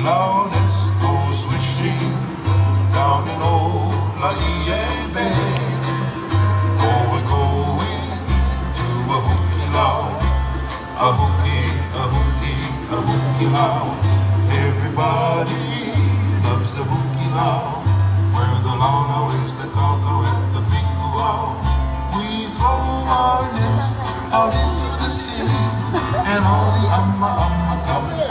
Now let's go swishing down in old La Bay. Oh, we're going to a hooky loud, a hooky loud. Everybody loves the hooky loud, where the law is the cocoa and the big luau. We throw our nets out into the sea, and all the amma comes